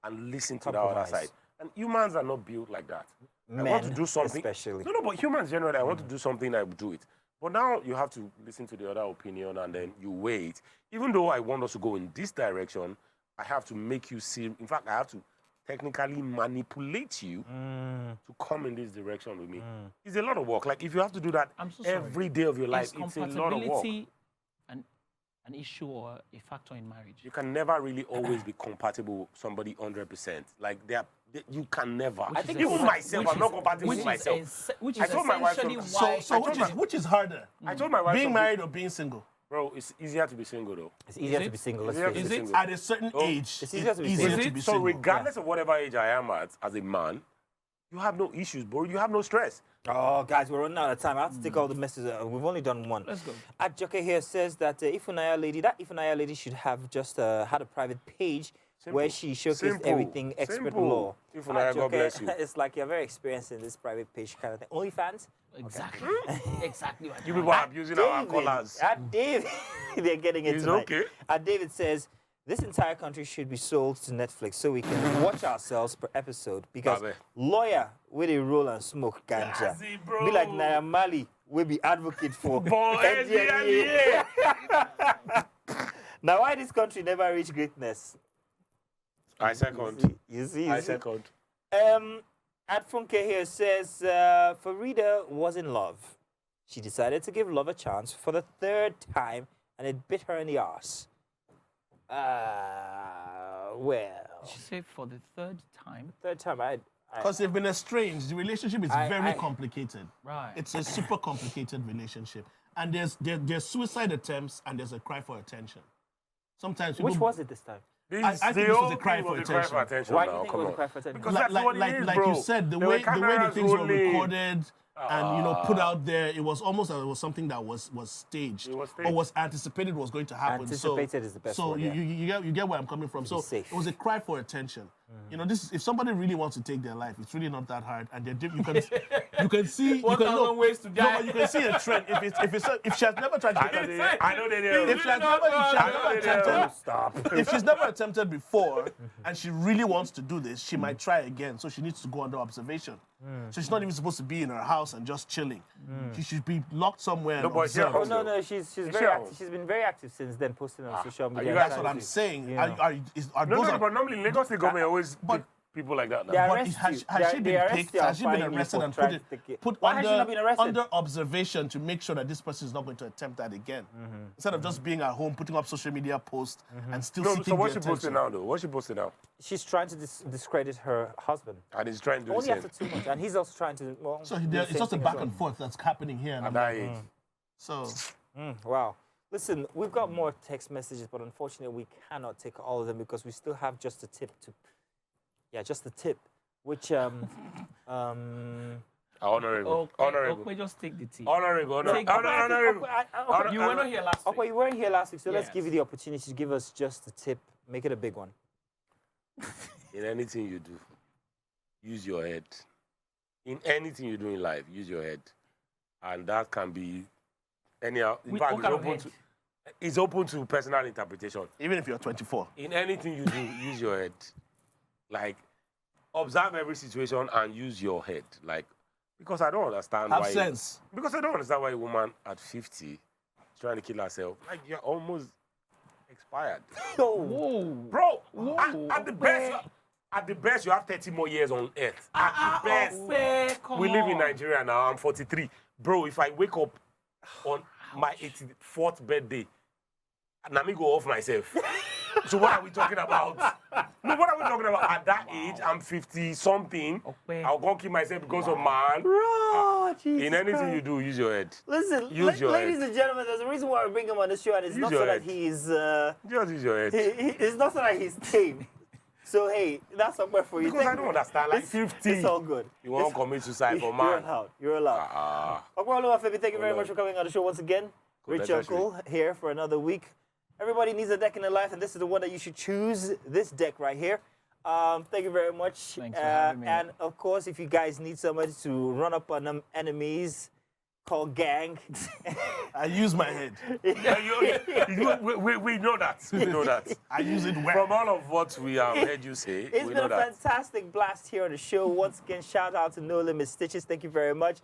and listen to the other Compromise. side. And humans are not built like that. I want to Men, do something. especially. No, but humans generally, I want to do something, I will do it. But now you have to listen to the other opinion and then you wait. Even though I want us to go in this direction, I have to make you see. In fact, I have to technically manipulate you to come in this direction with me. It's a lot of work. Like if you have to do that I'm so sorry. every day of your life, Is it's a lot of work. compatibility an issue or a factor in marriage? You can never really always be compatible with somebody 100%. Like you can never. I think even myself, I'm not compatible with myself. Which I is told my wife essentially something. why. Which is harder? I told my wife Being something. married or being single? Bro, it's easier to be single though. It's easier Is to it? be single. Let's Easier face to it. be Is it? single. At a certain age, it's easier to be easier single. to be So single. regardless of whatever age I am at as a man, you have no issues, bro. You have no stress. Oh, guys, we're running out of time. I have to take all the messages. We've only done one. Let's go. Adjoke here says that Ifunaya lady should have just had a private page where she showcased Simple. everything expert Simple. law. Ifunaya, God Adjoke, bless you. It's like you're very experienced in this private page kind of thing. OnlyFans? Exactly. Exactly. What You people are abusing our callers. David, they're getting it It's tonight. okay. David says, this entire country should be sold to Netflix so we can watch ourselves per episode because Babe. lawyer with a roll and smoke ganja. Yazzie, bro. Be like Naira Marley, we be advocate for Boy, NDLEA. Now, why this country never reach greatness? I second. You see? I second. At Funke here says, Farida was in love. She decided to give love a chance for the third time, and it bit her in the arse. Well, She said for the third time. third time, Because they've been estranged. The relationship is very complicated. Right. It's a super complicated relationship. And there's suicide attempts and there's a cry for attention. Sometimes people... Which was it this time? I think this was a cry for attention. Why do you think it was a cry for attention? Because that's what it is, like bro. you said, the There way were the cameras things were rolling. recorded and put out there, it was almost like it was something that was staged, It was or staged. was anticipated was going to happen. Anticipated is the best So word, yeah. you get where I'm coming from. So safe. it was a cry for attention. You know, this if somebody really wants to take their life, it's really not that hard, and you can see 1,000 ways to No, die. but you can see a trend. If she has never tried to I know they did. if she has never attempted, Stop. if she's never attempted before and she really wants to do this, she might try again. So she needs to go under observation. So she's not even supposed to be in her house and just chilling. She should be locked somewhere. No, and but observed. yeah, Oh no, she's very active. She's been very active since then, posting on social media. you trying guys That's what to- I'm saying. Yeah. Are No, those no, but normally Lagos State government always pick people like that. They Now. arrest has you. has she They been arrest picked? you Has she been and fine you arrested for and trying to take it. put Why has she not been arrested? under observation to make sure that this person is not going to attempt that again? Instead of just being at home, putting up social media posts and still No, seeking so what's the she posting attention. now, though? What's she posting now? She's trying to discredit her husband. And he's trying to do Only the after same. 2 months, and he's also trying to. Well, So do the it's same just a thing as back well. and forth that's happening here. And At I'm that like, age. so Wow. Listen, we've got more text messages, but unfortunately, we cannot take all of them because we still have just a tip to. Yeah, just the tip, which Honorable. Honorable. Okay, just take the tea. Honorable. Take- Honorable. You were not here last week. Okay, you weren't here last week, so let's Yes. give you the opportunity to give us just a tip. Make it a big one. In anything you do, use your head. In anything you do in life, use your head. And that can be anyhow. In fact, What kind of head? it's open to personal interpretation. even if you're 24, In anything you do, use your head. Like, observe every situation and use your head. Like, because I don't understand have why. sense. Because I don't understand why a woman at 50 is trying to kill herself. Like, you're almost expired. Whoa. Bro, Whoa, at the best, you have 30 more years on earth. At the best. We live in Nigeria now. I'm 43. Bro, if I wake up on my 84th birthday, and I go off myself. So what are we talking about? No, what are we talking about? At that age, I'm 50-something. Okay. I'll go kill myself because of man. Bro, Jesus In anything Christ. you do, use your head. Listen, Use your ladies head. and gentlemen, there's a reason why we bring him on the show, and it's Use not your so that head. he's Just use your head. it's not so that he's tame. So hey, that's somewhere for you. Because Thank I don't you. understand. Like It's- 50. It's all good. You won't commit suicide for You're man. allowed. You're allowed. Okwalo Afebi, thank you very much for coming on the show once again. Rich that's Uncle here for another week. Everybody needs a deck in their life, and this is the one that you should choose. This deck right here. Thank you very much. Thanks for having me. And of course, if you guys need somebody to run up on them enemies, call gang. I use my head. We know that. We know that. I use it well. From all of what we have heard you say, It's we been know a that. fantastic blast here on the show. Once again, shout out to No Limit Stitches. Thank you very much.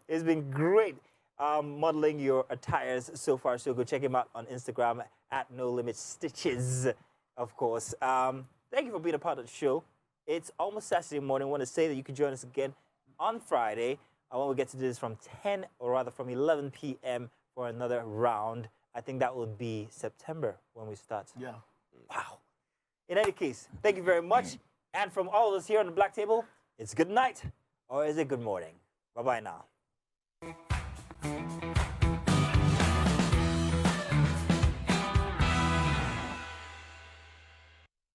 It's been great modeling your attires so far. So go check him out on Instagram at No Limit Stitches, of course. Thank you for being a part of the show. It's almost Saturday morning. I want to say that you can join us again on Friday. I want to get to do this from 10 or rather from 11 p.m. for another round. I think that will be September when we start. Yeah. Wow. In any case, thank you very much. And from all of us here on the Black Table, it's good night, or is it good morning? Bye-bye now.